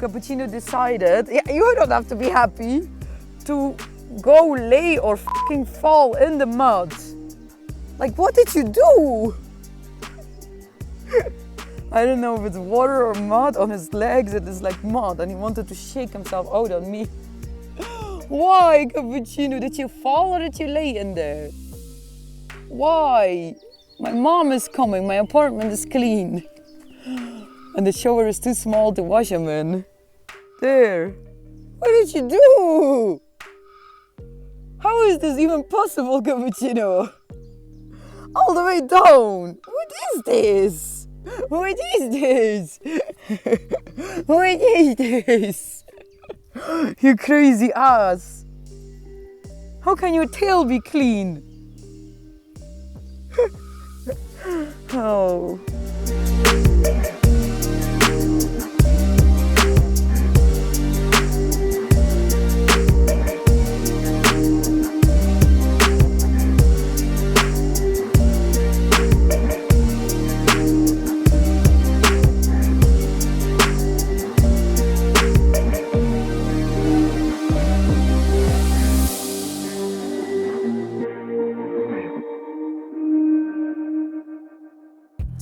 Cappuccino decided, yeah, you don't have to be happy, to go lay or fucking fall in the mud. Like, what did you do? I don't know if it's water or mud on his legs. It is like mud, and he wanted to shake himself out on me. Why, Cappuccino? Did you fall or did you lay in there? Why? My mom is coming. My apartment is clean. And the shower is too small to wash him in. There. What did you do? How is this even possible, Cappuccino? All the way down. What is this? What is this? What is this? You crazy ass. How can your tail be clean? Oh.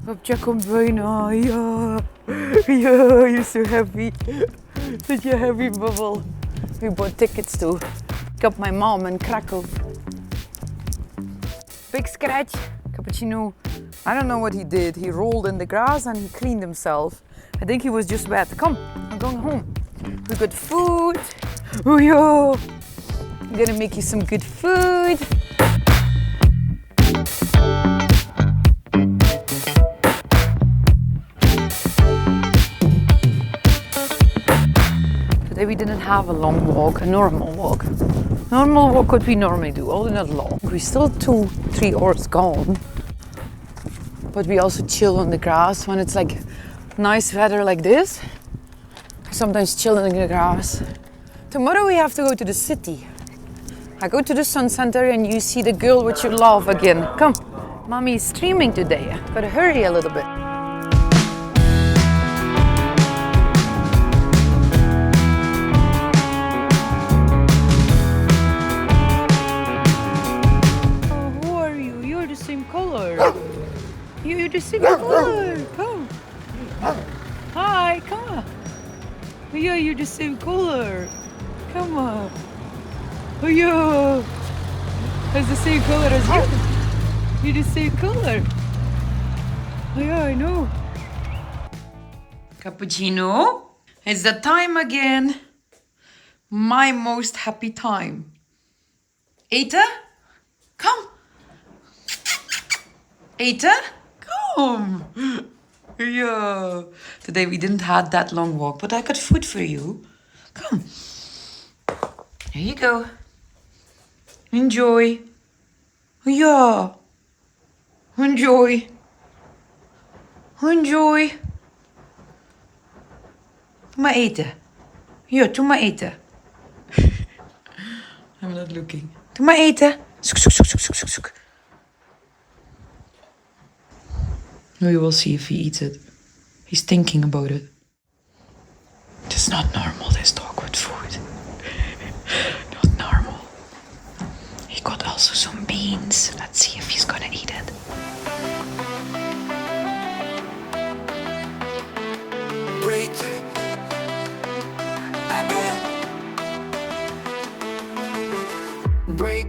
Papje komt bijna, ja. Yeah, you're so happy. Such a happy bubble. We bought tickets to pick up my mom in Krakow. Big scratch. Cappuccino, I don't know what he did. He rolled in the grass and he cleaned himself. I think he was just wet. Come, I'm going home. We got food. Oh yeah. I'm gonna make you some good food. Today we didn't have a long walk, a normal walk. Normal walk what we normally do, only not long. We're still 2-3 hours gone. But we also chill on the grass when it's like nice weather like this. Sometimes chill in the grass. Tomorrow we have to go to the city. I go to the sun center and you see the girl which you love again. Come, mommy is streaming today. Gotta hurry a little bit. You're the same color. Come. Hi, come on. Yeah, you're the same color. Come on. Oh yeah. It's the same color as you. You're the same color. Oh yeah, I know. Cappuccino, it's the time again. My most happy time. Eta, come. Eta. Yeah. Today we didn't have that long walk, but I got food for you. Come. Here you go. Enjoy. Yeah. Enjoy. Enjoy. Doe maar eten. Ja, doe maar eten. I'm not looking. Doe maar eten. Zoek, zoek, zoek, zoek, zoek, zoek, zoek. We will see if he eats it. He's thinking about it. It's not normal, this dog with food. Not normal. He got also some beans. Let's see if he's gonna eat it. Break.